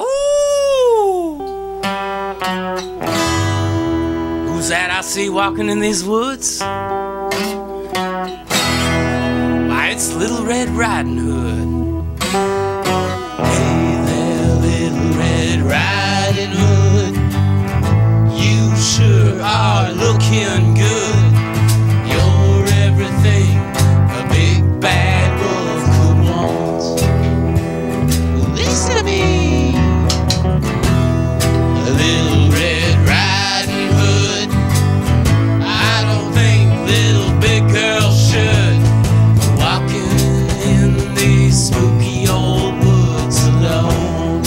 Ow! Who's that I see walking in these woods? Why, it's Little Red Riding Hood. Hey there, Little Red Riding Hood, you sure are looking good. You're everything a big bad wolf could want. Listen to me. A Little Red Riding Hood, I don't think little big girls should walking in these spooky old woods alone.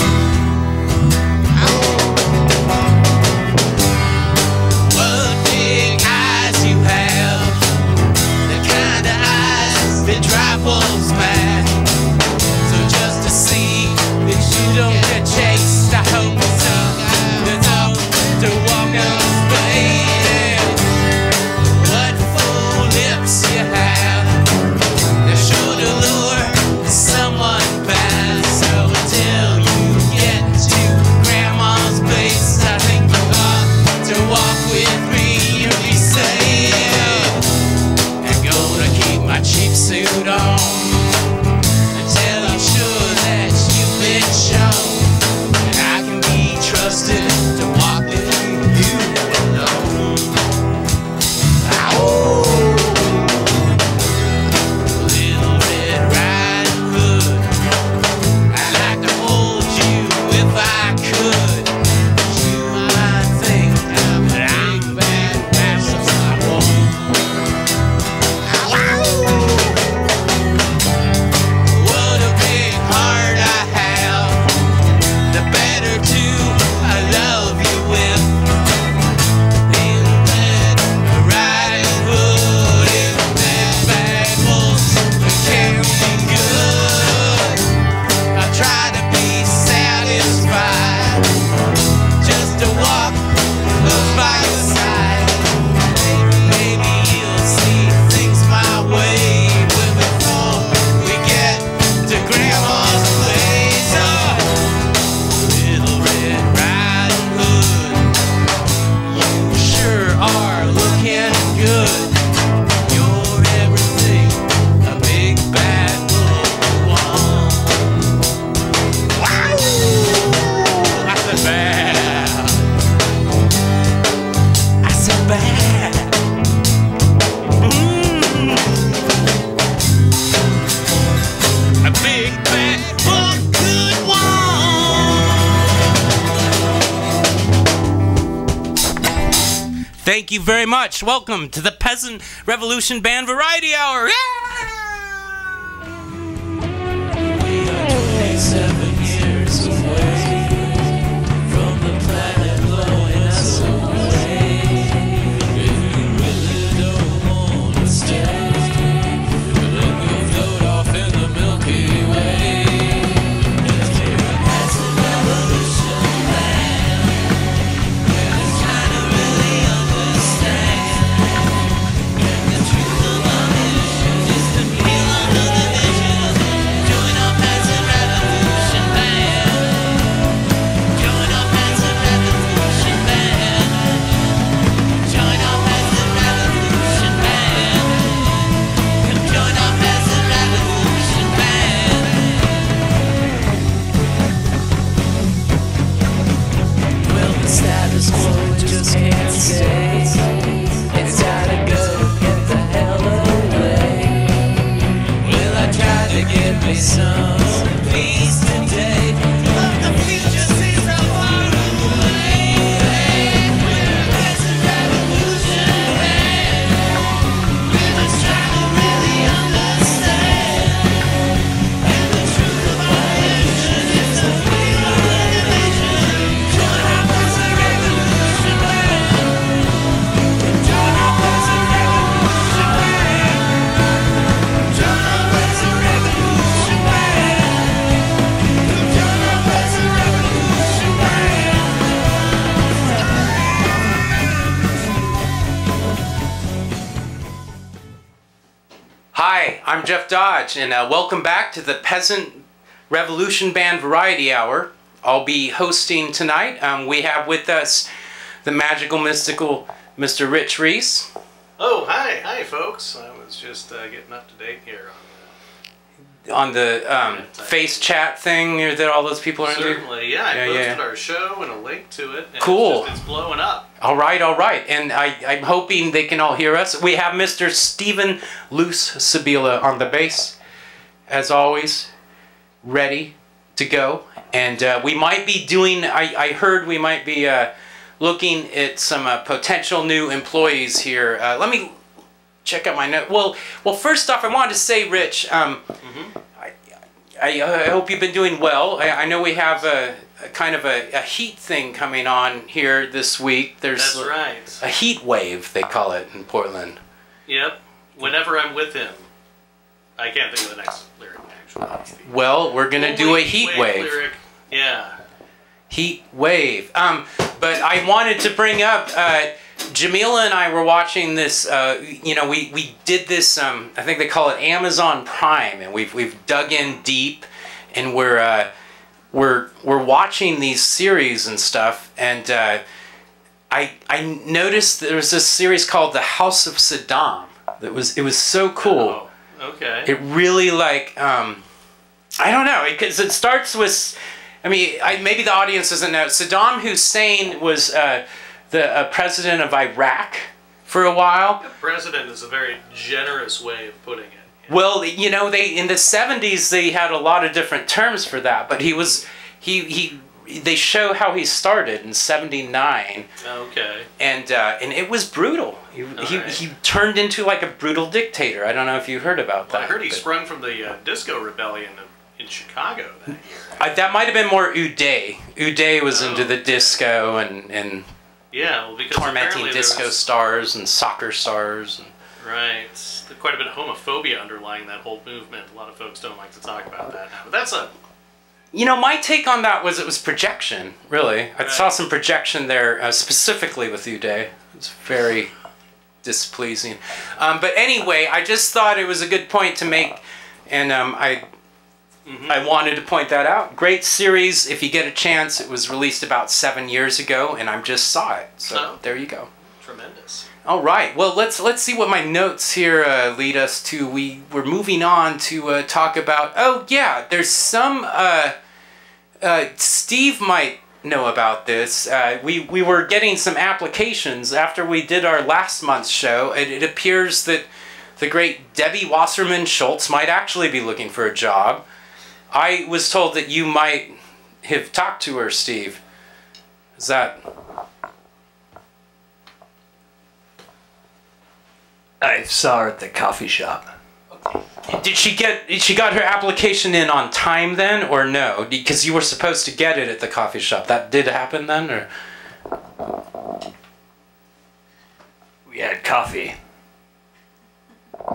What big eyes you have, the kind of eyes that drive wolves mad. So just to see that you don't get chased, I hope so. That's all to walk on faded. What full lips you have, they're sure to lure someone past. So until you get to Grandma's place, I think you ought to walk with me. You'll be safe. I'm gonna keep my cheap suit on until I'm sure that you've been shown and I can be trusted to walk with you alone. Ow! Little Red Riding Hood, I'd like to hold you if I could. You might think that I'm bad, perhaps I won't. What a big heart I have, the better to I love you with. In that riding hood, in that bad wolf, it can be good. I try to be satisfied just to walk by your side. Maybe you'll see things my way before we get to Grandma's place. Oh, Little Red Riding Hood, you sure are looking good. You're everything a big bad wolf wants. Wow! I said bad. I said bad. A big bad wolf could want. Thank you very much. Welcome to the Peasant Revolution Band Variety Hour. Yeah! We are 27 years away from the planet blowing us away. If you really don't want to stay, then we'll float off in the Milky Way. It's a revolution band, and it's trying to really understand. And the truth of our mission is to heal our divisions. Join our peasant revolution band. Join our peasant revolution band. Join our peasant revolution band. Come join our peasant revolution band. Well, the status quo just can't stay. It's gotta go, get the hell away. Well, I tried to get me some peace today, but the future seems so far away. We're a peasant revolution band. We're just trying to really understand. And the truth of our mission is to heal our division. Join our peasant revolution band. Join our peasant revolution band. Join our peasant revolution band. Join our peasant revolution band. Hi, I'm Jeff Dodge, and welcome back to the Peasant Revolution Band Variety Hour. I'll be hosting tonight. We have with us the magical, mystical Mr. Rich Reese. Oh, hi folks. I was just getting up to date here on the face chat thing that all those people are into. Certainly, yeah. I posted our show and a link to it. And cool. It's blowing up. All right. And I'm hoping they can all hear us. We have Mr. Stephen Luce Sabila on the bass, as always, ready to go. And we might be doing, I heard we might be looking at some potential new employees here. Let me check out my note. Well, first off, I wanted to say, Rich, I hope you've been doing well. I know we have a kind of a heat thing coming on here this week. That's right. A heat wave, they call it in Portland. Yep. Whenever I'm with him. I can't think of the next lyric, actually. Well, we're going to do a heat wave. Lyric. Yeah. Heat wave. But I wanted to bring up... Jamila and I were watching this, you know, we did this, I think they call it Amazon Prime, and we've dug in deep, and we're watching these series and stuff, and I noticed there was this series called The House of Saddam. It was so cool. Oh, okay. It really, like, I don't know, because it starts with, I mean, maybe the audience doesn't know, Saddam Hussein was the president of Iraq for a while. The president is a very generous way of putting it. Yeah. Well, you know, in the 70s they had a lot of different terms for that, but they show how he started in 79. Okay. And it was brutal. He turned into like a brutal dictator. I don't know if you heard about that. I heard he sprung from the disco rebellion in Chicago that year. That might have been more Uday. Uday was into the disco and yeah, well, because tormenting disco stars and soccer stars. And right. There's quite a bit of homophobia underlying that whole movement. A lot of folks don't like to talk about that now. But that's a... You know, my take on that was it was projection, really. I saw some projection there, specifically with Uday. It's very displeasing. But anyway, I just thought it was a good point to make, and I wanted to point that out. Great series. If you get a chance, it was released about 7 years ago, and I just saw it. So there you go. Tremendous. All right. Well, let's see what my notes here lead us to. We're moving on to talk about. Oh yeah, there's some. Steve might know about this. We were getting some applications after we did our last month's show. It appears that the great Debbie Wasserman Schultz might actually be looking for a job. I was told that you might have talked to her, Steve. Is that... I saw her at the coffee shop. Did she got her application in on time then, or no? Because you were supposed to get it at the coffee shop. That did happen then, or... We had coffee.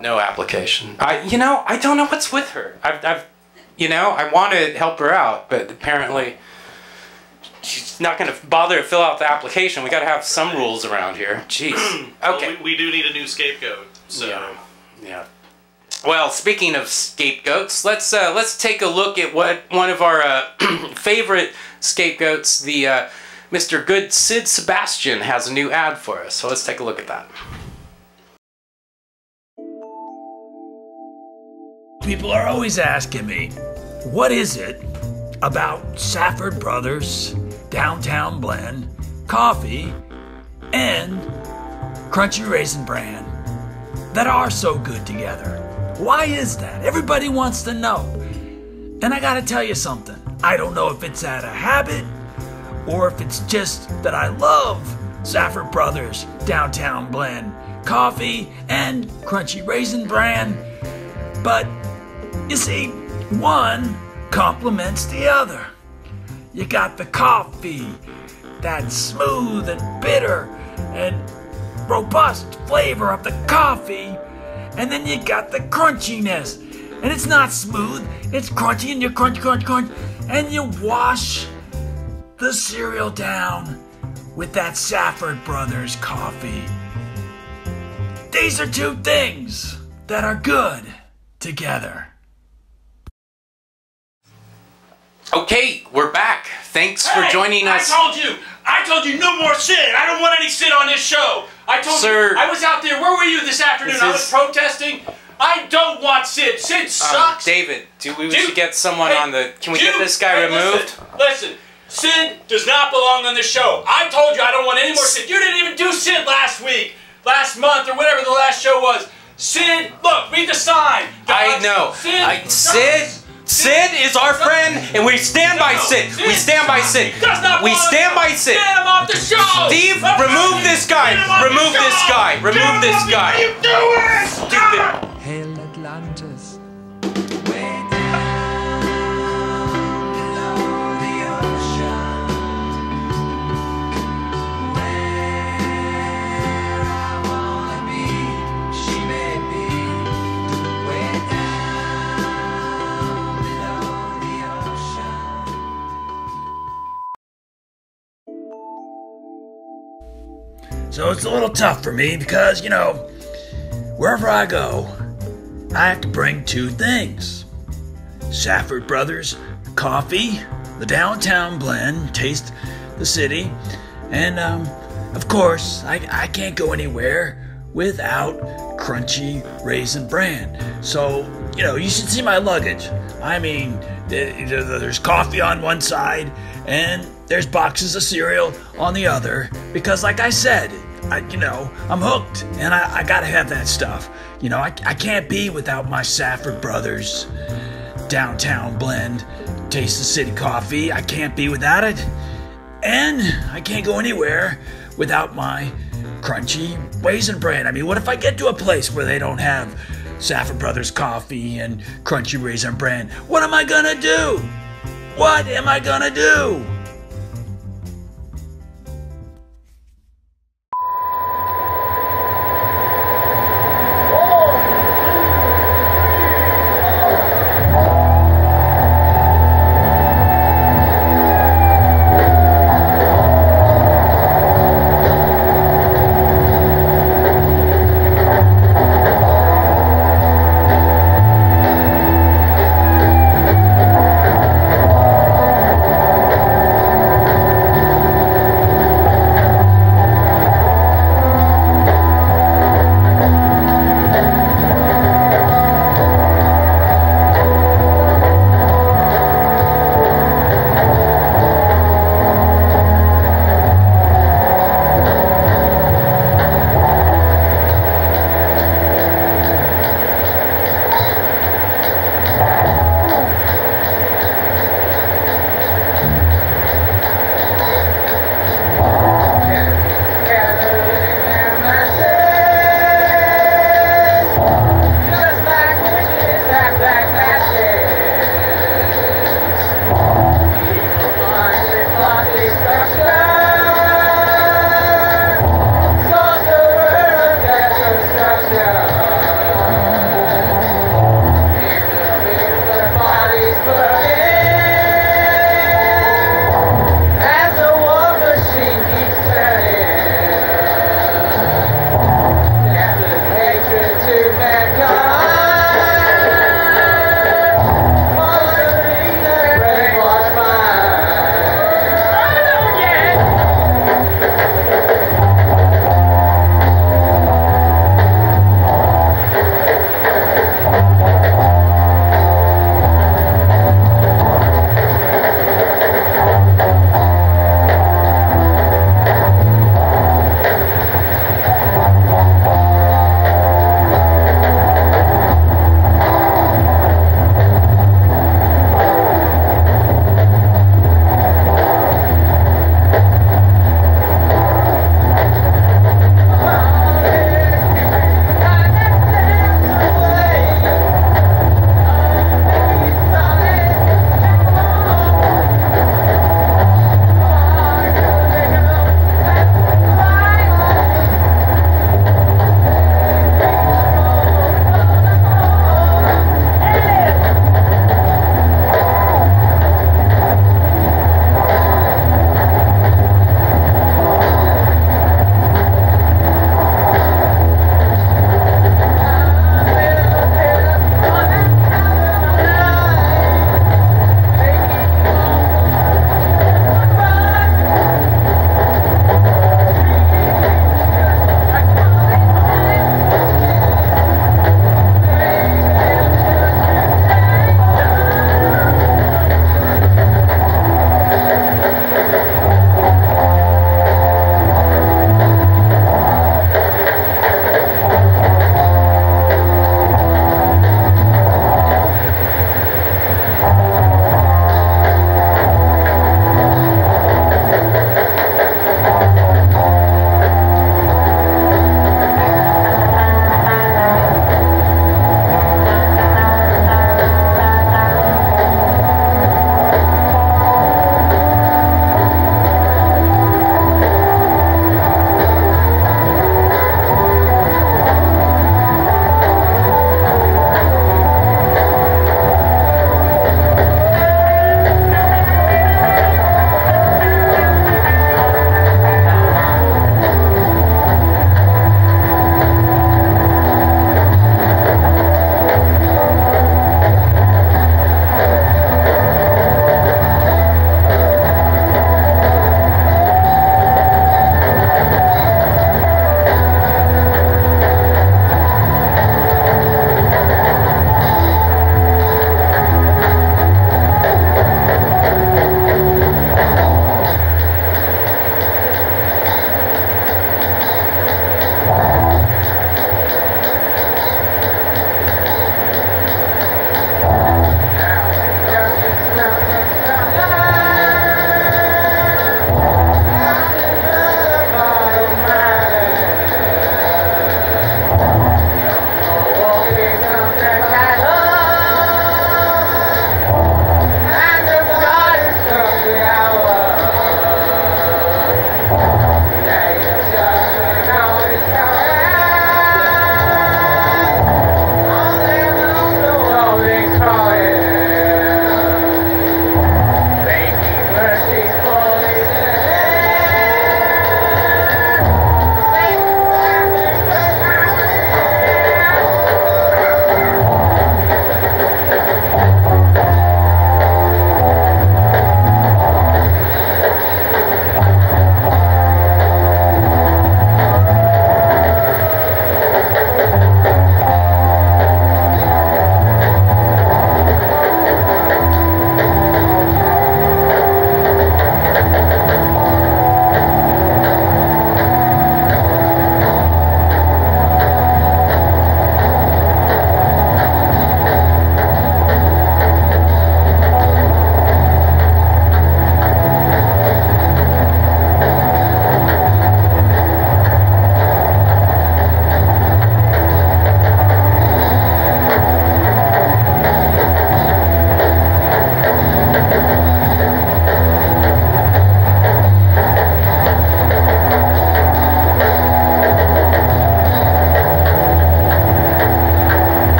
No application. You know, I don't know what's with her. You know, I want to help her out, but apparently she's not going to bother to fill out the application. We got to have some rules around here. Jeez. Okay. Well, we do need a new scapegoat. So. Yeah. Well, speaking of scapegoats, let's take a look at what one of our favorite scapegoats, the Mr. Good Sid Sebastian, has a new ad for us. So let's take a look at that. People are always asking me, what is it about Safford Brothers, Downtown Blend, coffee, and Crunchy Raisin Bran that are so good together? Why is that? Everybody wants to know. And I gotta tell you something. I don't know if it's out of habit or if it's just that I love Safford Brothers, Downtown Blend, coffee, and Crunchy Raisin Bran, but you see, one complements the other. You got the coffee, that smooth and bitter and robust flavor of the coffee, and then you got the crunchiness. And it's not smooth, it's crunchy, and you crunch, and you wash the cereal down with that Safford Brothers coffee. These are two things that are good together. Okay, we're back. Thanks for joining us. I told you no more Sid. I don't want any Sid on this show. I told you, I was out there. Where were you this afternoon? I was protesting. I don't want Sid. Sid sucks. David, we should get someone on the... Can we get this guy removed? Listen. Sid does not belong on this show. I told you I don't want any more Sid. You didn't even do Sid last week, last month, or whatever the last show was. Sid, look, read the sign. I know. Sid is our friend, and we stand by Sid. We stand by Sid. We stand by Sid. Get him off the show. Steve, remove this guy. Remove this guy. Remove this guy. What are you doing? Stupid. Hail Atlantis. So it's a little tough for me because, you know, wherever I go, I have to bring two things. Safford Brothers coffee, the downtown blend, taste the city, and of course, I can't go anywhere without crunchy raisin bran. So, you know, you should see my luggage. I mean, there's coffee on one side and there's boxes of cereal on the other because, like I said, I'm hooked and I gotta have that stuff. You know, I can't be without my Safford Brothers downtown blend, taste the city coffee. I can't be without it. And I can't go anywhere without my crunchy raisin bran. I mean, what if I get to a place where they don't have Safford Brothers coffee and crunchy raisin bran? What am I gonna do? What am I gonna do?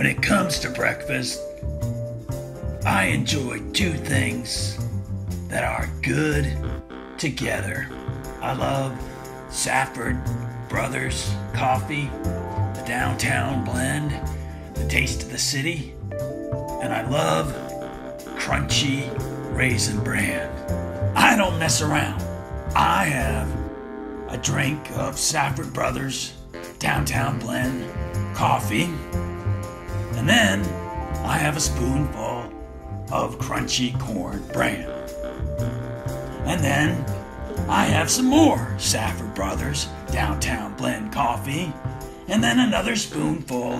when it comes to breakfast, I enjoy two things that are good together. I love Safford Brothers coffee, the downtown blend, the taste of the city, and I love crunchy raisin bran. I don't mess around. I have a drink of Safford Brothers downtown blend coffee, and then I have a spoonful of crunchy corn bran. And then I have some more Safford Brothers downtown blend coffee, and then another spoonful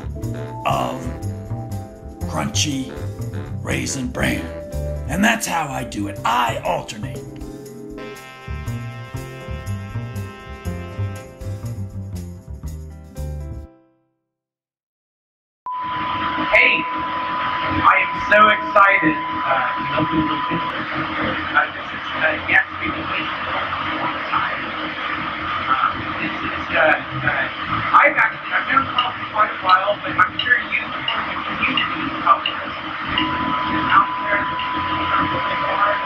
of crunchy raisin bran. And that's how I do it. I alternate. Hey, I am so excited. This is yes, we've been waiting for a long time. I've known Carl for quite a while, but I'm sure you in the community of out there are working hard.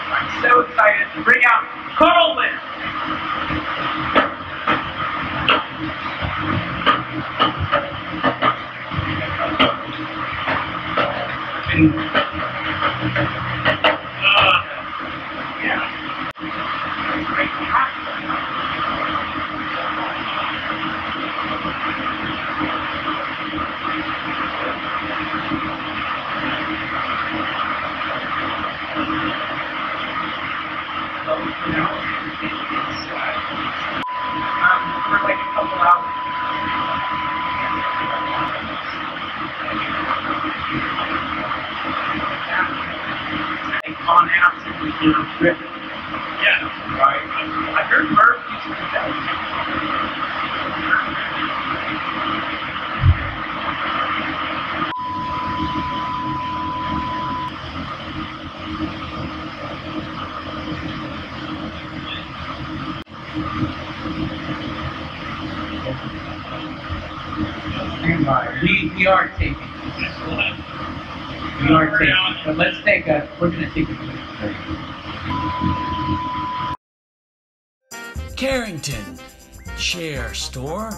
I'm so excited to bring out Karl Lind. For like a couple hours. On absolutely terrific. Yeah, right. I heard Murph used to do that. We are taking. We are taking. But let's take a. We're going to take a quick break. Carrington Chair Store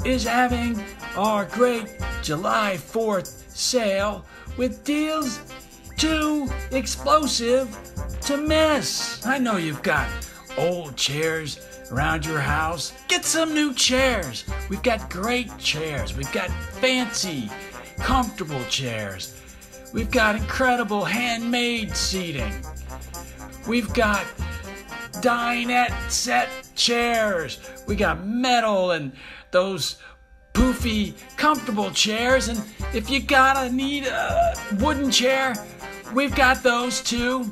is having our great July 4th sale with deals too explosive to miss. I know you've got old chairs around your house. Get some new chairs. We've got great chairs. We've got fancy, comfortable chairs. We've got incredible handmade seating. We've got dinette set chairs. We got metal and those poofy, comfortable chairs. And if you need a wooden chair, we've got those too.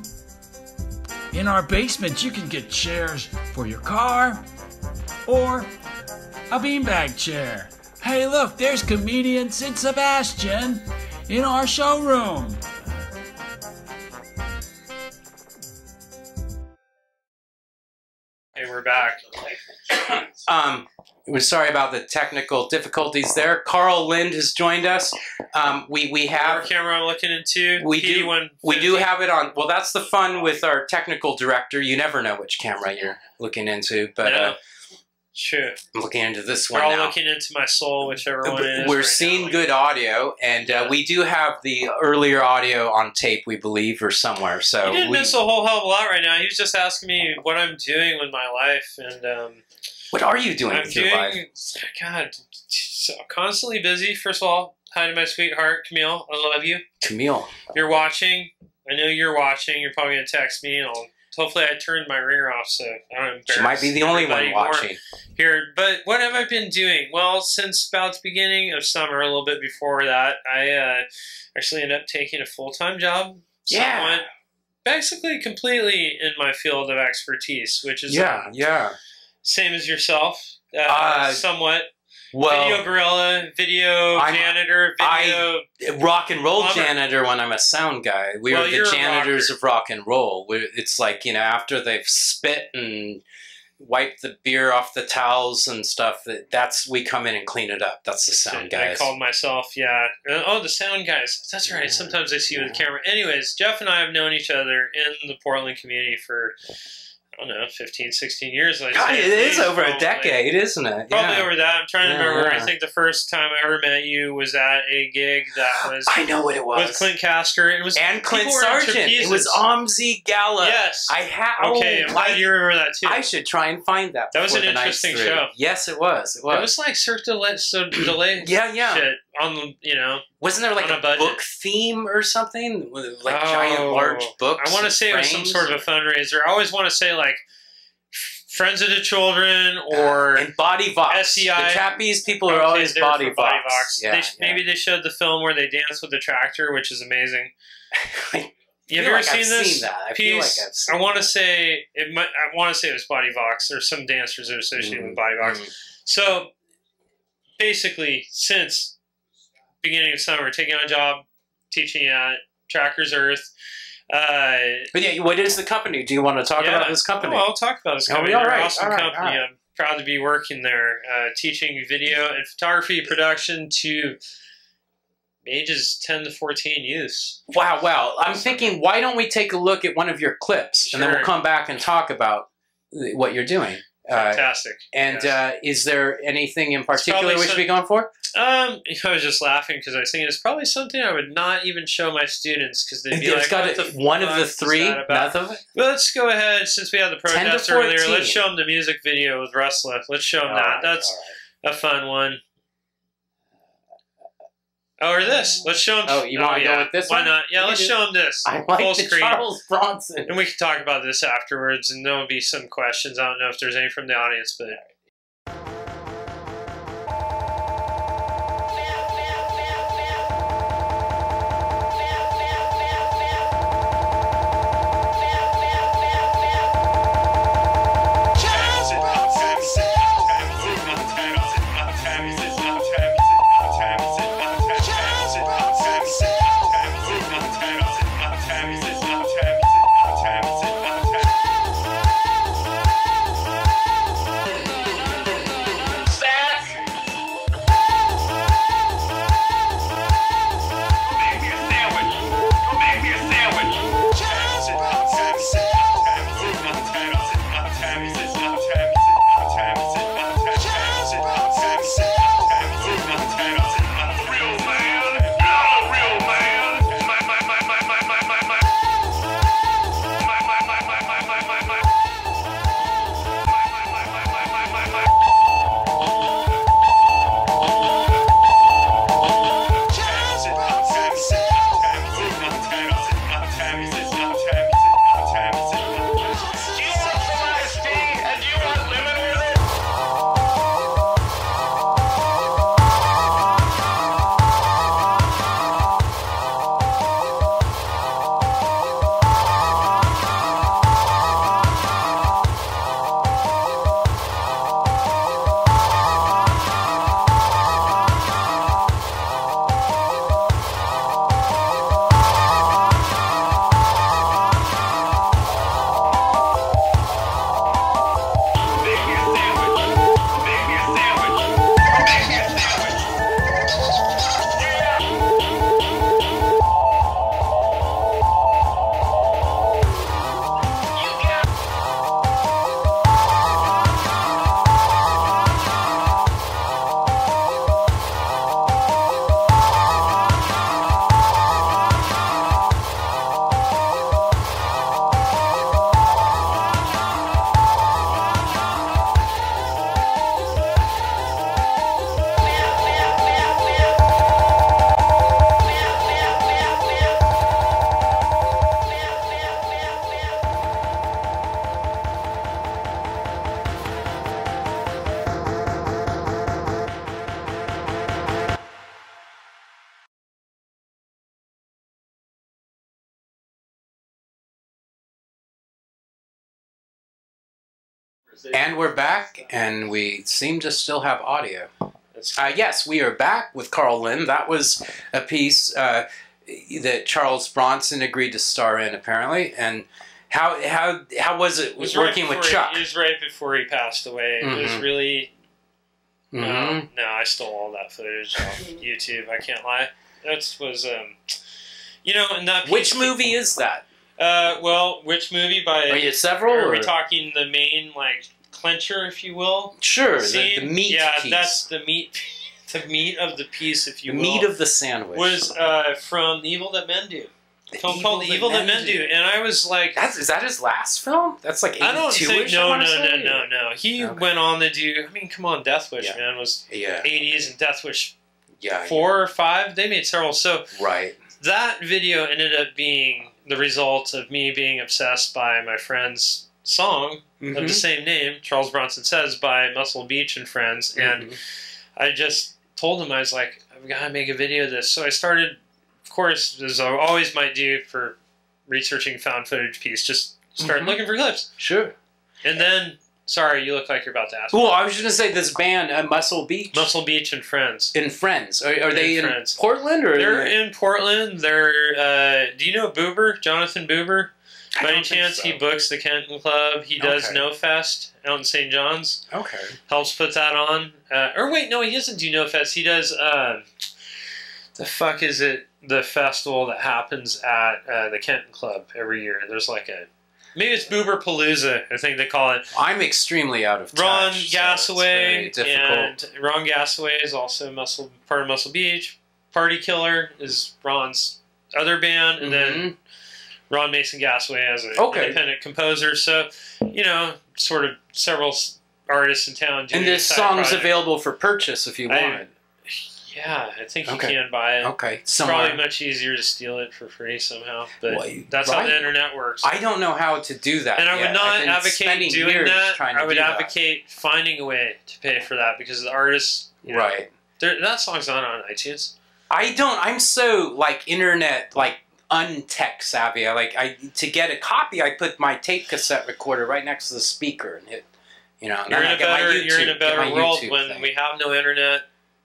In our basement, you can get chairs for your car or a beanbag chair. Hey, look, there's comedian Sid Sebastian in our showroom. Hey, we're back. We're sorry about the technical difficulties there. Karl Lind has joined us. We have our camera I'm looking into. We do have it on. Well, that's the fun with our technical director. You never know which camera you're looking into, but no. Sure. I'm looking into this one now. We're all now. looking into my soul, whichever one it is. We're seeing good audio, and we do have the earlier audio on tape, we believe, or somewhere. So you didn't miss a whole hell of a lot right now. He was just asking me what I'm doing with my life, and what are you doing with your life? God, so constantly busy. First of all, hi to my sweetheart, Camille. I love you. Camille. You're watching. I know you're watching. You're probably going to text me, and hopefully I turned my ringer off so I don't embarrass She might be the only one watching. Here, but what have I been doing? Well, since about the beginning of summer, a little bit before that, I actually ended up taking a full-time job. Yeah. Somewhat, basically completely in my field of expertise, which is yeah. same as yourself, somewhat. Well, video gorilla, video I'm- janitor, video. rock and roll Plumber. janitor when I'm a sound guy. We Well, are the you're a janitors rocker. of rock and roll. It's like, after they've spit and wiped the beer off the towels and stuff, we come in and clean it up. That's the sound I guys. called myself, yeah. Oh, the sound guys. That's right. Sometimes I see you with the camera. Anyways, Jeff and I have known each other in the Portland community for, I don't know, 15, 16 years. I'd God, say, it at is least, over a probably. decade, isn't it? Probably Yeah. over that. I'm trying to Yeah, remember. yeah. I think the first time I ever met you was at a gig that was I know what it was. with Clint Casker. It was and Clint people were into Sargent. It was pieces. Omzi Gala. Yes. Okay, I'm glad you remember that too. I should try and find that. That was before an the night's interesting through. show. Yes, it was. It was. It was like Cirque du Soleil yeah. shit on the, Wasn't there like on a a budget. book theme or something? With like giant, large books? I want to say it was some frames? sort of a fundraiser. I always want to say like Friends of the Children or and Body Vox. SCI. The trapeze people are Okay, always they were Body from Vox. Yeah, Maybe they showed the film where they dance with the tractor, which is amazing. I You feel ever like seen I've this seen that. I feel like piece? I've seen I want to that. say it. I want to say it was Body Vox or some dancers that are associated with Body Vox. Mm. So basically, since beginning of summer, taking on a job teaching at Trackers Earth. But yeah, what is the company? Do you want to talk about this company? Oh, I'll talk about this Oh, company. all They're right, an awesome all right, company. all right. I'm proud to be working there, teaching video and photography production to ages 10 to 14 youths. Wow. I'm thinking, why don't we take a look at one of your clips, and then we'll Sure. come back and talk about what you're doing. Fantastic. And Yes. Is there anything in particular probably we should be going for? I was just laughing because I was thinking it's probably something I would not even show my students because they'd be It's like, got what the one of fuck the is three, that about? nothing of it? Well, let's go ahead, since we had the 10 to protest earlier, 14. let's show them the music video with Rustlah. Let's show them All that. right, That's all a fun one. Oh, or this. Let's show them. Oh, you want to go with this Why one? not? Yeah, You let's do. show them this. I like Full the screen. Charles Bronson. And we can talk about this afterwards, and there'll be some questions. I don't know if there's any from the audience, but... And we're back, and we seem to still have audio. Yes, we are back with Karl Lind. That was a piece that Charles Bronson agreed to star in, apparently. And how was it working with Chuck? It was right before he passed away. It was really... No, I stole all that footage off YouTube. I can't lie. That was, you know, and that piece... Which movie is that? Well, which movie? By... Are you several? Are we talking the main, like, clencher, if you will? Sure, the meat piece. Yeah, that's the meat... The meat of the piece, if you will. The meat of the sandwich. Was from The Evil That Men Do. A film called The Evil That Men Do. And I was like... Is that his last film? That's like 82-ish, I don't think... No. He went on to do... I mean, come on, Death Wish, man. Was 80s, and Death Wish 4 or 5. They made several. So that video ended up being the result of me being obsessed by my friend's song of the same name, Charles Bronson Says, by Muscle Beach and Friends. And I just told him, I was like, I've got to make a video of this. So I started, of course, as I always might do for researching found footage piece, just start looking for clips. Sure. And then, sorry, you look like you're about to ask. Well, I was just going to say, this band, Muscle Beach. Muscle Beach and Friends. In Friends. Are they in Portland? Or they're in Portland. They're, do you know Boober, Jonathan Boober? By any chance, he books the Kenton Club. He does No Fest out in St. John's. Okay. Helps put that on. Or wait, no, he doesn't do No Fest. He does, the fuck is it? The festival that happens at the Kenton Club every year. There's like a, maybe it's Boober Palooza, I think they call it. I'm extremely out of touch. Ron Gasaway. And Ron Gasaway is also part of Muscle Beach. Party Killer is Ron's other band. And then Ron Mason Gasaway as an independent composer. So, you know, sort of several artists in town doing. And this song is available for purchase if you want it. Yeah, I think you can buy it. Okay. It's probably much easier to steal it for free somehow. But that's how the internet works. I don't know how to do that. And I would not advocate doing that. I would advocate finding a way to pay for that because the artists, you know, that song's not on iTunes. I'm so, like, internet, like, untech savvy. To get a copy, I put my tape cassette recorder right next to the speaker and hit, you know. You're in a better world when we have no internet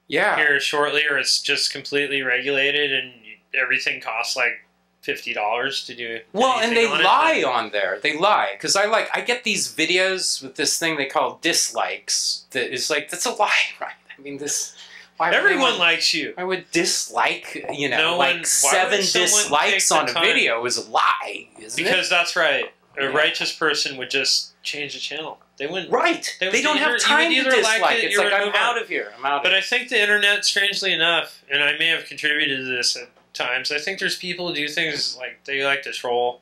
here shortly, or it's just completely regulated and everything costs like $50 to do. Well, and they lie on there. They lie because I get these videos with this thing they call dislikes. That is like, that's a lie, right? I mean, this. Everyone likes you. I would dislike, you know, like 7 dislikes on a video is a lie, isn't it? Because that's right. A righteous person would just change the channel. They wouldn't. Right. They don't have time to dislike it. It's like, I'm out of here. I'm out of here. But I think the internet, strangely enough, and I may have contributed to this at times, I think there's people who do things like they like to troll.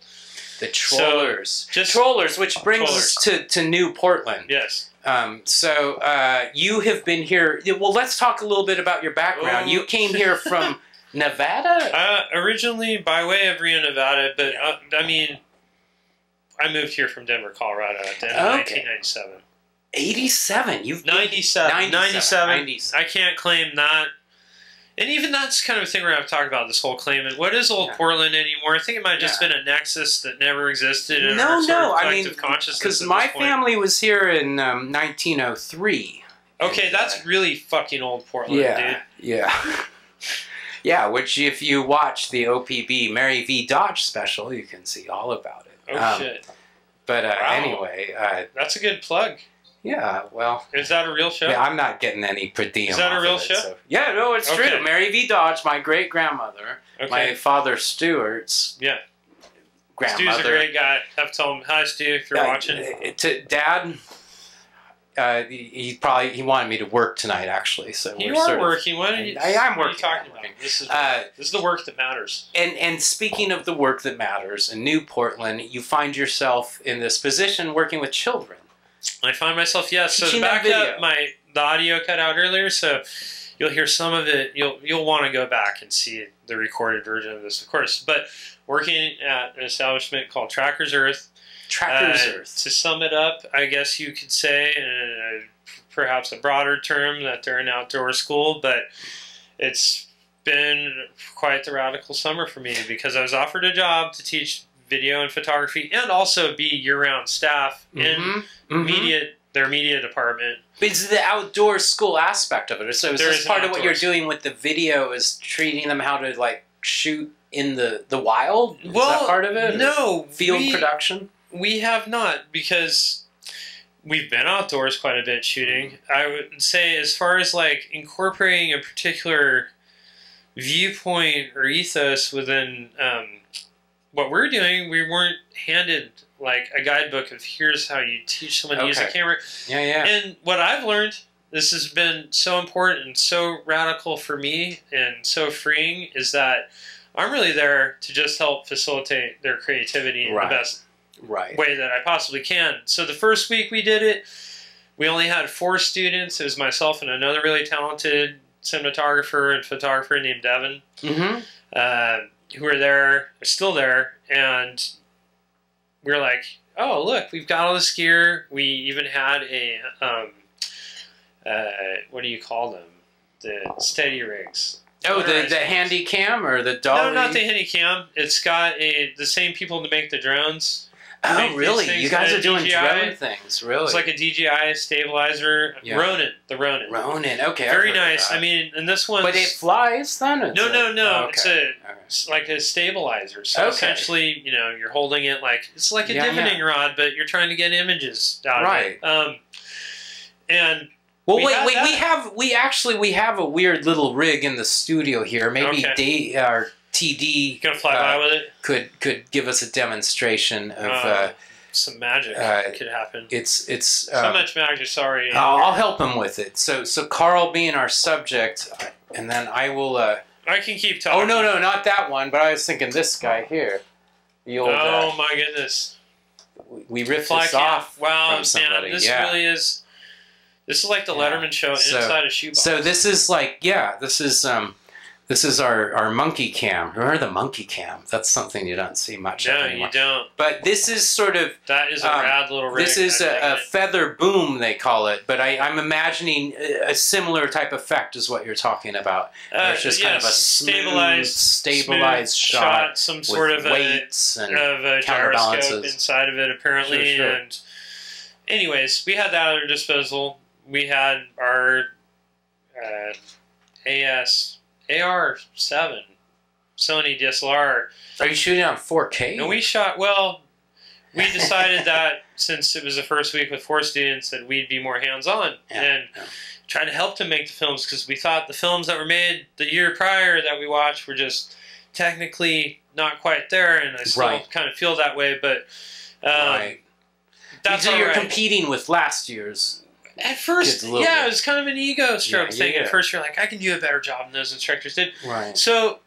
The trollers. Trollers, which brings us to New Portland. Yes. You have been here. Well, let's talk a little bit about your background. You came here from Nevada? Originally by way of Reno, Nevada, but I mean, I moved here from Denver, Colorado at the end of 1997. 87? You've 97. 97. I can't claim that. And even that's kind of a thing we're going to talk about, this whole claiming. What is Old Portland anymore? I think it might have just been a nexus that never existed in our sort of collective consciousness. Because my family was here in 1903. Okay, that's really fucking Old Portland, dude. Yeah. Yeah, which if you watch the OPB Mary V. Dodge special, you can see all about it. Oh, shit. But anyway. That's a good plug. Yeah, well... Is that a real show? Yeah, I'm not getting any per diem. Is that a real show? So. Yeah, no, it's true. Mary V. Dodge, my great-grandmother, my father Stuart's grandmother. Stu's a great guy. Have to tell him, hi, Stu, if you're watching. Dad, he wanted me to work tonight, actually. So you are working. What are you? I'm working. What are you talking about? This is the work that matters. And speaking of the work that matters, in New Portland, you find yourself in this position working with children. I find myself, yes. So back up, the audio cut out earlier, so you'll hear some of it. You'll want to go back and see the recorded version of this, of course. But working at an establishment called Tracker's Earth. Tracker's Earth. To sum it up, I guess you could say, perhaps a broader term, that they're an outdoor school, but it's been quite the radical summer for me because I was offered a job to teach video and photography and also be year-round staff in immediate their media department. But it's the outdoor school aspect of it. So is this part of what you're doing with the video is treating them how to like shoot in the wild? Is that part of it? No. Field production? We have not, because we've been outdoors quite a bit shooting. I would say as far as like incorporating a particular viewpoint or ethos within what we're doing, we weren't handed like a guidebook of here's how you teach someone to use a camera. Yeah, yeah. And what I've learned, this has been so important and so radical for me and so freeing, is that I'm really there to just help facilitate their creativity in the best way that I possibly can. So the first week we did it, we only had 4 students. It was myself and another really talented cinematographer and photographer named Devin, who were there, are still there, and we were like, oh, look, we've got all this gear. We even had a, what do you call them? The steady rigs. Oh, the handy cam or the dolly? No, not the handy cam. It's got the same people to make the drones. Oh, really? You guys are doing drone things, really? It's like a DJI stabilizer. Yeah. The Ronin. Ronin, okay. Very nice. I mean, and this one. But it flies then? No. Oh, okay. It's like a stabilizer. So essentially, you know, you're holding it like it's like a divining rod, but you're trying to get images out of it. And well, we have a weird little rig in the studio here. Maybe our TD gonna fly by with it. Could give us a demonstration of some magic could happen. It's so much magic. Sorry, I'll help him with it. So Karl being our subject, and then I will. I can keep talking. Oh no, not that one. But I was thinking this guy here. The old. Oh my goodness. We ripped this off. Wow, from somebody. Man, this really is. This is like the Letterman show inside a shoebox. So this is like this is our monkey cam. Remember the monkey cam? That's something you don't see much of anymore. No, you don't. But this is sort of... That is a rad little rig. This is a feather boom, they call it. But I'm imagining a similar type effect is what you're talking about. It's just kind of a stabilized shot some sort of weights and a gyroscope inside of it, apparently. Sure. And anyways, we had that at our disposal. We had our AR7 Sony DSLR. Are you shooting on 4K? No, we shot, well, we decided that since it was the first week with 4 students that we'd be more hands-on and try to help them make the films, because we thought the films that were made the year prior that we watched were just technically not quite there, and I still kind of feel that way, but that's so you're competing with last year's. At first, it was kind of an ego stroke thing. At first, you're like, I can do a better job than those instructors did. Right. So,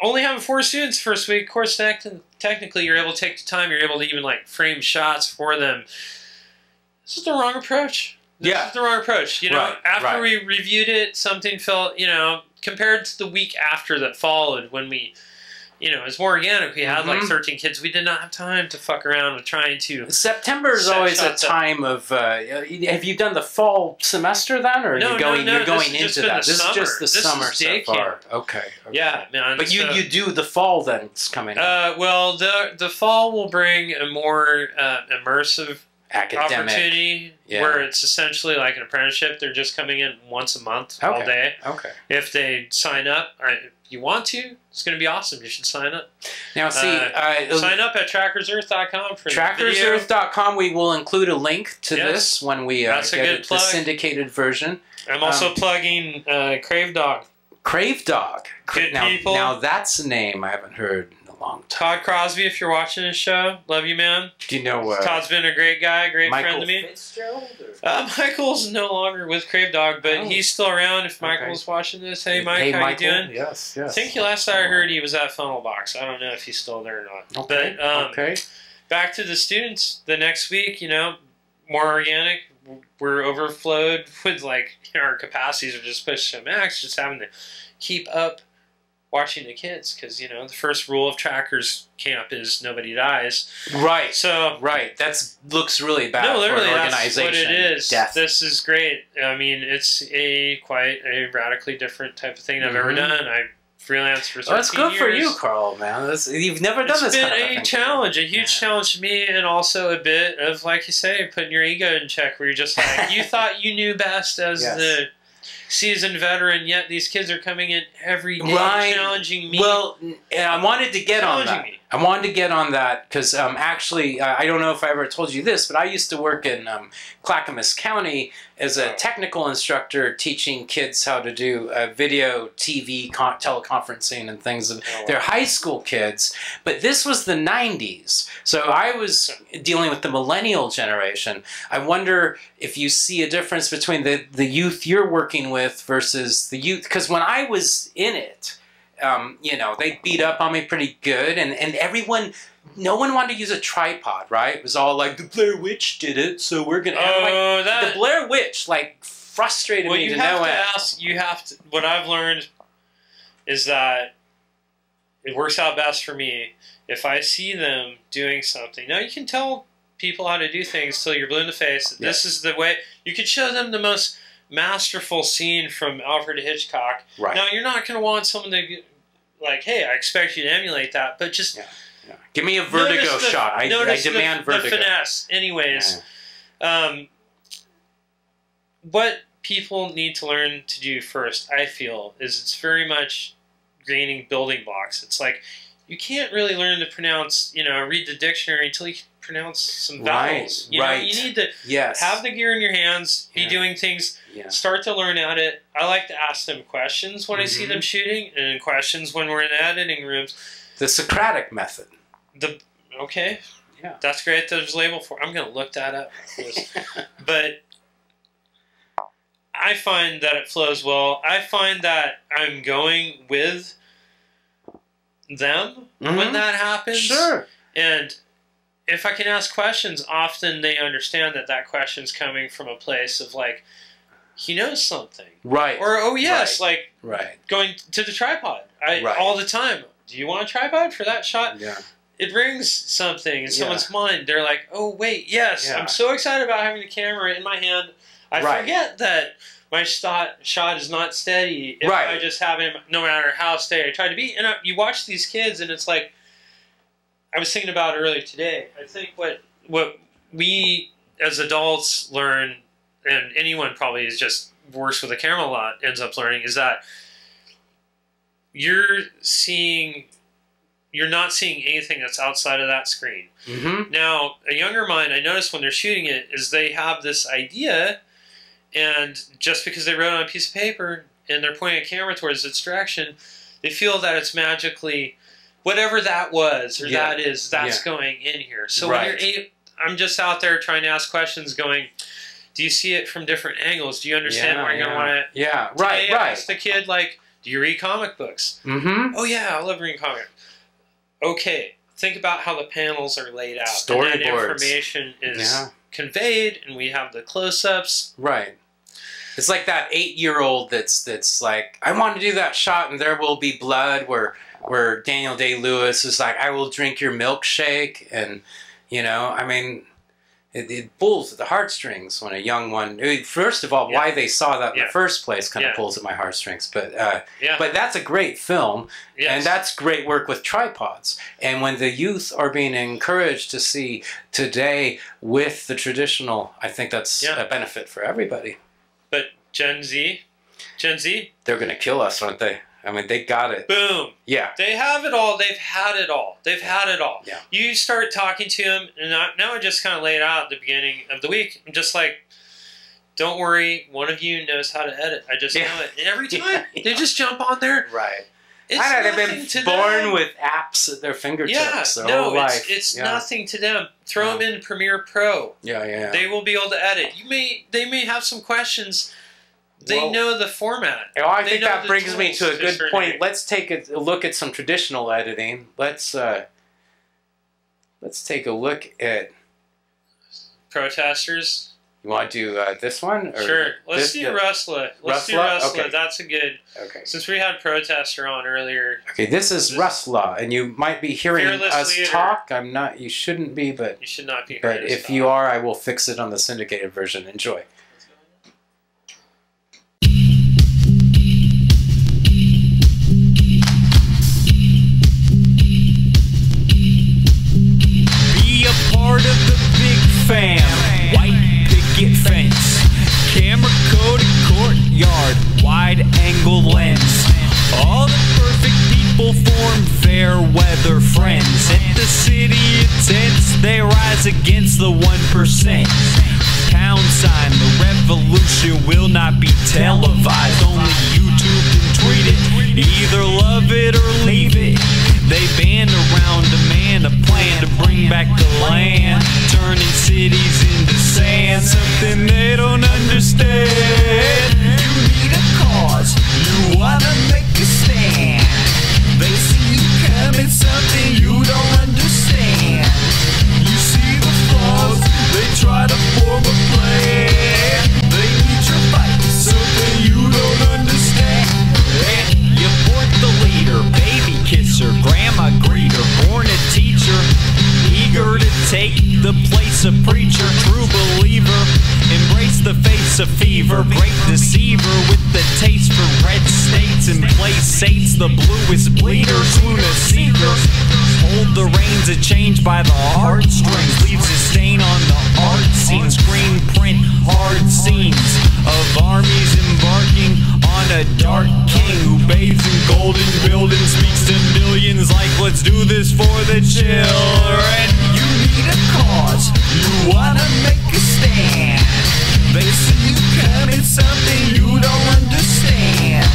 only having 4 students first week, of course, technically, you're able to take the time. You're able to even like frame shots for them. This is the wrong approach. This is the wrong approach. You know, after we reviewed it, something felt, you know, compared to the week after that followed when we. You know, it's more organic. We had like 13 kids. We did not have time to fuck around with trying to. September is always a time of. Have you done the fall semester then, or no, you're going into that? This is just the summer so far. Okay. Yeah, man. But you do the fall then. It's coming up. Well, the fall will bring a more immersive academic opportunity where it's essentially like an apprenticeship. They're just coming in once a month all day. Okay. If they sign up, you want to, it's going to be awesome. You should sign up. Now, see, sign up at trackersearth.com for trackersearth.com. We will include a link to this when we get the syndicated version. I'm also plugging Crave Dog. Crave Dog. Good people. Now, that's a name I haven't heard in a long time. Todd Crosby, if you're watching this show, love you, man. Do you know Todd's been a great guy, great friend to me. Michael's no longer with Crave Dog, but he's still around. If Michael's watching this, hey Mike, how Michael, you doing? Yes. I think last I heard he was at Funnel Box. I don't know if he's still there or not. Okay. But back to the students. The next week, you know, more organic. We're overflowed with like our capacities are just pushed to max. Just having to keep up watching the kids, because you know the first rule of Trackers Camp is nobody dies. Right. So that looks really bad. No, literally, for an organization. that's what it is. Death. This is great. I mean, it's quite a radically different type of thing I've ever done. I freelance for 13 That's good years. for you, Carl, man. You've never done this kind of thing. It's been a challenge, a huge challenge to me, and also a bit of, like you say, putting your ego in check, where you're just like, you thought you knew best as the seasoned veteran, yet these kids are coming in every day challenging me. Well, I wanted to get on that. I wanted to get on that because actually, I don't know if I ever told you this, but I used to work in Clackamas County as a technical instructor teaching kids how to do video, TV, teleconferencing and things. They're high school kids, but this was the 90s. So I was dealing with the millennial generation. I wonder if you see a difference between the youth you're working with versus the youth, because when I was in it, you know, they beat up on me pretty good, and everyone, no one wanted to use a tripod, right? It was all like, the Blair Witch did it, so we're gonna. The Blair Witch like frustrated me to no end. You have to. What I've learned is that it works out best for me if I see them doing something. Now you can tell people how to do things till you're blue in the face. This is the way. You could show them the most masterful scene from Alfred Hitchcock. Right. Now you're not going to want someone to like, hey, I expect you to emulate that, but just give me a Vertigo shot. I demand Vertigo. The finesse. Anyways, what people need to learn to do first, I feel, is it's very much gaining building blocks. It's like you can't really learn to pronounce, you know, read the dictionary until you can pronounce some vowels. You know, you need to have the gear in your hands, be doing things, start to learn at it. I like to ask them questions when I see them shooting, and questions when we're in editing rooms. The Socratic method. That's great. There's a label for it. I'm going to look that up. But I find that it flows well. I find that I'm going with them when that happens. Sure. And if I can ask questions, often they understand that that question's coming from a place of like, he knows something. Right. Or, oh yes, like going to the tripod. All the time. Do you want a tripod for that shot? Yeah. It rings something in someone's mind. They're like, oh wait, yes, I'm so excited about having the camera in my hand. I forget that my shot is not steady if I just have him, no matter how steady I try to be. And you watch these kids, and it's like, I was thinking about it earlier today. I think what we as adults learn, and anyone probably is just works with a camera a lot ends up learning, is that you're not seeing anything that's outside of that screen. Now, a younger mind, I notice when they're shooting it, is they have this idea, and just because they wrote it on a piece of paper and they're pointing a camera towards its direction, they feel that it's magically, whatever that was or that is, that's going in here. So when you're I'm just out there trying to ask questions going, do you see it from different angles? Do you understand why you're going to want to... I asked the kid, like, do you read comic books? Oh yeah, I love reading comics. Okay, think about how the panels are laid out. Storyboards. And that information is conveyed, and we have the close-ups. Right. It's like that 8-year-old that's like, I want to do that shot, and there will be blood, where Daniel Day-Lewis is like, I will drink your milkshake, and, you know, I mean, it pulls at the heartstrings when a young one, first of all, why they saw that in the first place kind of pulls at my heartstrings, but that's a great film, and that's great work with tripods, and when the youth are being encouraged to see today with the traditional, I think that's a benefit for everybody. But Gen Z, they're going to kill us, aren't they? I mean, they got it. Boom. Yeah. They have it all. They've had it all. They've had it all. Yeah. You start talking to them, and now I just kind of lay it out at the beginning of the week. I'm just like, don't worry, one of you knows how to edit. I just know it. And every time, they just jump on there. Right. I know, they've been born with apps at their fingertips. It's nothing to them. Throw them in Premiere Pro. They will be able to edit. They may have some questions. They know the format. Oh, I think that brings me to a good point. Let's take a look at some traditional editing. Let's take a look at Protesters. You want to do this one? Or sure. Let's do Rustlah. Let's do Rustlah. Okay. That's a good... Okay. Since we had Protester on earlier. Okay, this is Rustlah, and you might be hearing us talk. I'm not... You shouldn't be, but... You should not be hearing But if you are, I will fix it on the syndicated version. Enjoy. fam. White picket fence, camera coated courtyard, wide angle lens. All the perfect people form fair weather friends. At the city tents, they rise against the 1%. Pound sign, the revolution will not be televised, only YouTube and tweet it. Either love it or leave it. They band around demand a plan to bring back the land, turning cities into sand, something they don't understand. You need a cause, you wanna make a stand. They see you coming, something you don't understand. You see the flaws, they try to form a plan. They need your fight, something you don't understand. You port the leader, baby kisser, grandma greeter, born a teacher, eager to take the place of preacher, true believer. Embrace the face of fever, great deceiver with the taste for red states and place saints, the bluest bleeder, swoon a seeker. Hold the reins of change by the heartstrings, leaves a stain on the art scene. Screen print hard scenes of armies embarking on a dark king who bathes in golden buildings, speaks to millions like let's do this for the children. You need a cause, you wanna make a stand. They see you coming, something you don't understand.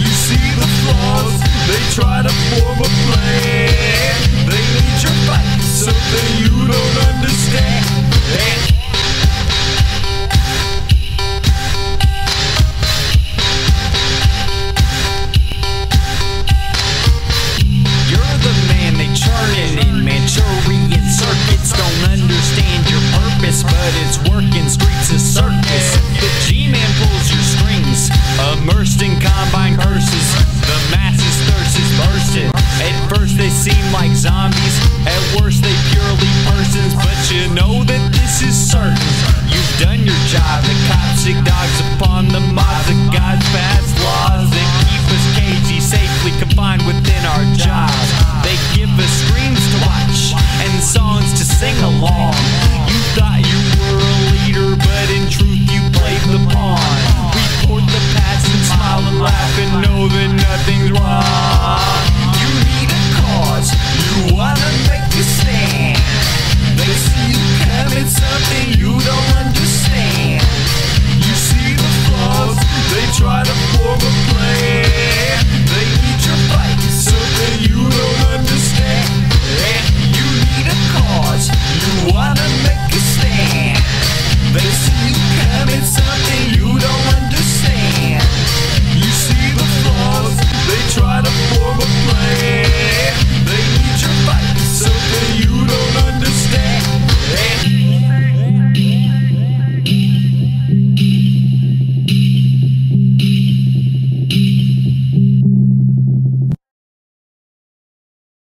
You see the flaws, they try to form a plan. They need your fight, something you don't understand. You're the man they churning in Manchurian circuits. Don't understand your purpose, but it's working. Streets a circus. The G-man pulls your strings, immersed in combine curses. The masses thirst is bursting. At first they seem like zombies, at worst they purely persons. But you know that this is certain, you've done your job. The cops sick dogs upon the mobs of God's past laws that keep us cagey, safely confined within our jobs. They give us screams to watch and songs to sing along. You thought you were a leader, but in truth you played the pawn. We port the past and smile and laugh and know that nothing's wrong. You need a cause, you wanna make a stand. They see you coming, something you don't understand. You see the flaws, they try to form a plan. They need your fight, something you don't understand. You need a cause, you wanna make a stand. They see you coming, something you don't understand. You see the flaws, they try to form a plan. They need your fight, something you don't understand.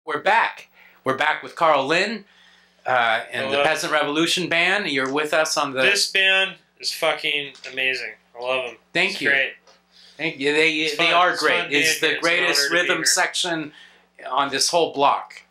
We're back. We're back with Karl Lind and the Peasant Revolution Band. You're with us on the... This band is fucking amazing. I love them. Thank you. Great. Thank you. They are great. It's the greatest rhythm section on this whole block,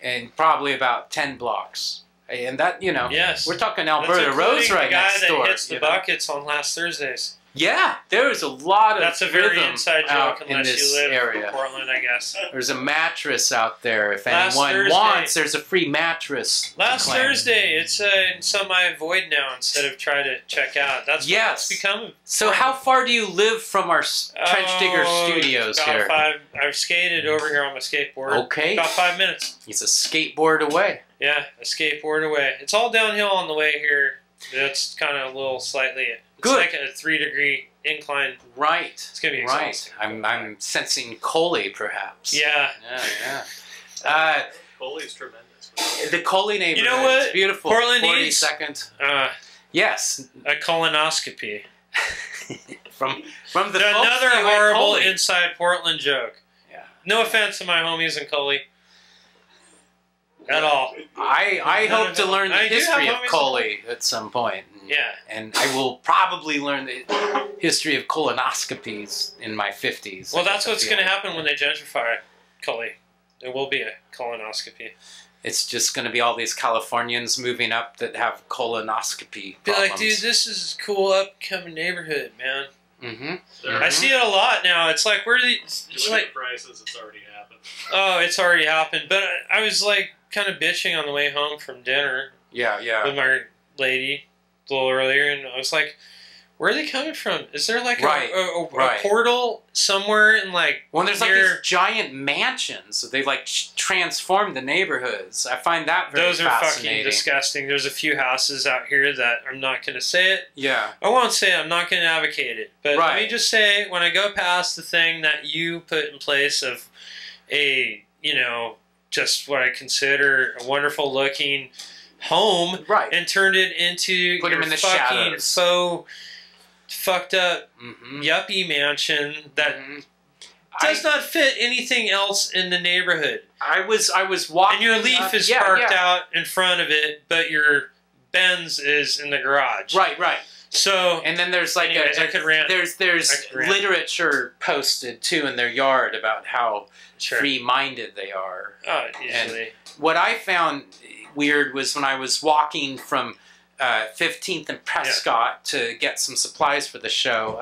and probably about 10 blocks. And that, you know, yes. We're talking Alberta Roads right next door. The guy that hits the buckets on last Thursdays. Yeah, there's a lot of That's a very rhythm inside joke out in unless this you live area. in Portland, I guess. There's a mattress out there. If Last anyone Thursday- wants, there's a free mattress. Last to claim. Thursday, it's in semi-void now instead of try to check out. That's what it's become. So how far do you live from our Trench Digger studios about here? I've skated over here on my skateboard. Okay. About 5 minutes. It's a skateboard away. Yeah, a skateboard away. It's all downhill on the way here. It's kind of a little slightly... It's Good. like a 3-degree incline. Right. It's going to be exhausting. I'm sensing Coley, perhaps. Yeah. Yeah. Coley's tremendous. The Coley neighborhood. You know what? It's beautiful. Portland needs 42nd. Yes. A colonoscopy. from the Another folks horrible Coley. inside Portland joke. Yeah. No offense to my homies in Coley. At all. I hope to learn the I do history have of homies Coley at some point. Yeah. And I will probably learn the history of colonoscopies in my 50s. Well, that's what's going to happen when they gentrify Coley. There will be a colonoscopy. it's just going to be all these Californians moving up that have colonoscopy Be problems. like, dude, this is a cool upcoming neighborhood, man. Mm-hmm. I see it a lot now. It's like, where do these... It's like prices, it's already happened. Oh, it's already happened. But I was like kind of bitching on the way home from dinner. Yeah. With my lady a little earlier, and I was like, where are they coming from? Is there like a portal somewhere in like... Well, there's like these giant mansions. They like transform the neighborhoods. I find that very fascinating. Those are fucking disgusting. There's a few houses out here that I'm not going to say it. Yeah. I won't say it. I'm not going to advocate it. But let me just say, when I go past the thing that you put in place of a, just what I consider a wonderful looking home, and turned it into your fucking faux... fucked up yuppie mansion that does not fit anything else in the neighborhood. I was walking, and your Leaf is parked out in front of it, but your Benz is in the garage. Right. So, and then there's like there's literature posted too in their yard about how free-minded they are. Oh, easily. And what I found weird was when I was walking from 15th and Prescott to get some supplies for the show.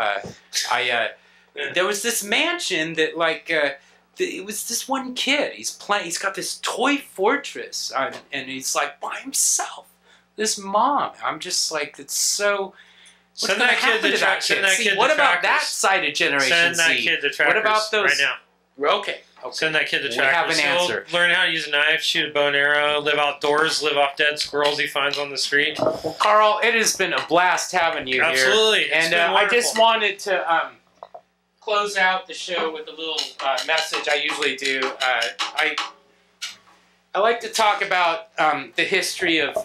There was this mansion that it was this one kid. He's got this toy fortress, and he's like by himself. This mom. I'm just like, it's so. What's going to happen to that kid? See, what about that side of Generation Z? Send that kid to Trackers. What about those right now? Okay. Send that kid to Trackers. We have an answer. He'll learn how to use a knife, shoot a bow and arrow, live outdoors, live off dead squirrels he finds on the street. Well, Carl, it has been a blast having you here. Absolutely. And I just wanted to close out the show with a little message. I usually do. I like to talk about the history of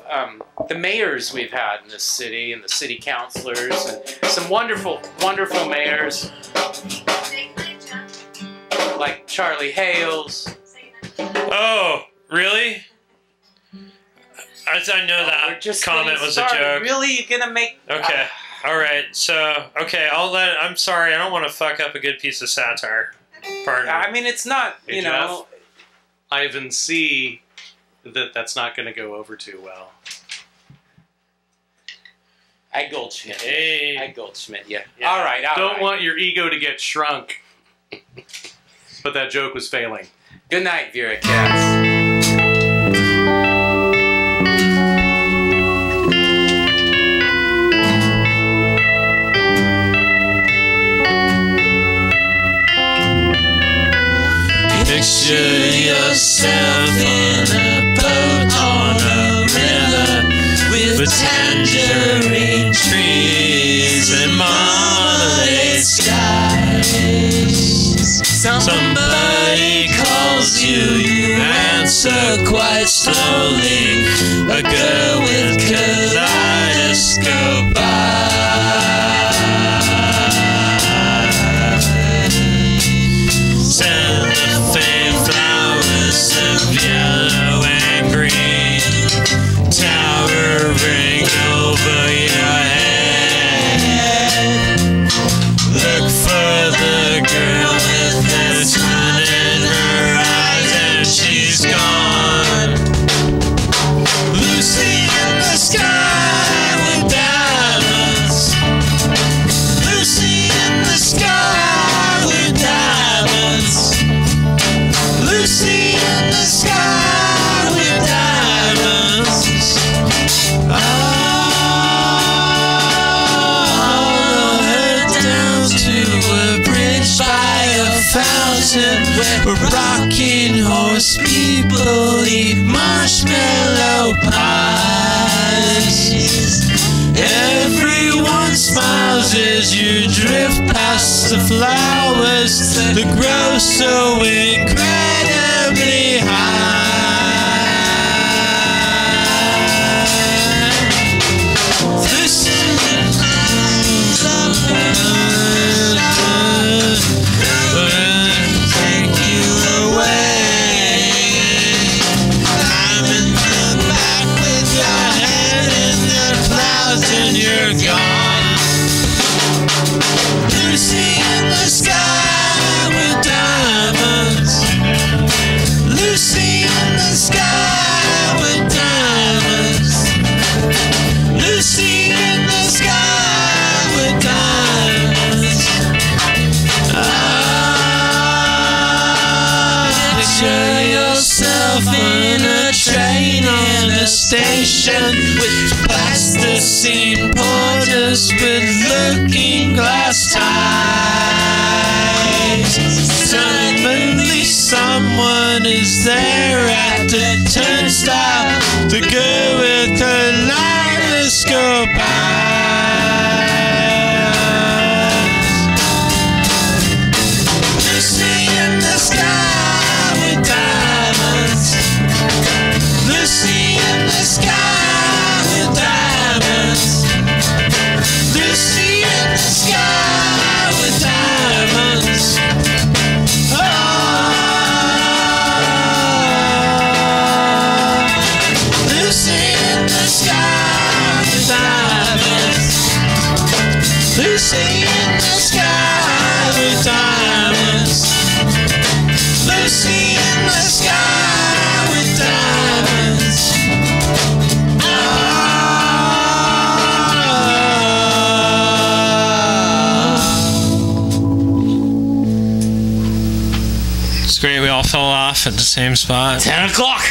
the mayors we've had in this city and the city councilors and some wonderful, wonderful mayors like Charlie Hales. Oh, really? I know that comment was a joke. Really? You're gonna make... Okay. All right. So, okay, I'm sorry. I don't want to fuck up a good piece of satire. Pardon. I mean, it's not, hey, Jeff, I even see that's not going to go over too well. I Goldschmidt. Hey. I Goldschmidt, yeah. All right, Don't want your ego to get shrunk. But that joke was failing. Good night, Vera Katz. Picture yourself in a boat on a river with tangerine trees and marmalade skies. Somebody calls you, you answer quite slowly. A girl with kaleidoscope eyes. Cellophane flowers of yellow and green towering over your head. Look for the girl with the sun in her eyes and she's gone. Lucy in the sky with diamonds. Lucy in the sky with diamonds. Lucy in the sky with diamonds. All her down to a bridge by a fountain where rocking horse people eat marshmallow pies. Everyone smiles as you drift past the flowers that grow so incredibly high. Listen take you away. I'm in the back with your head in the clouds and you're gone. Lucy in the sky with diamonds. Lucy in the sky station with plasticine porters with looking glass ties. Suddenly someone is there at the turnstile. The girl with her kaleidoscope eyes. Lucy in the sky with diamonds. Lucy in the sky with diamonds. Lucy in the sky with diamonds. Oh, Lucy in the sky with diamonds. Lucy in the sky with diamonds. Lucy in the sky with diamonds. It's great we all fell off at the same spot. 10 o'clock.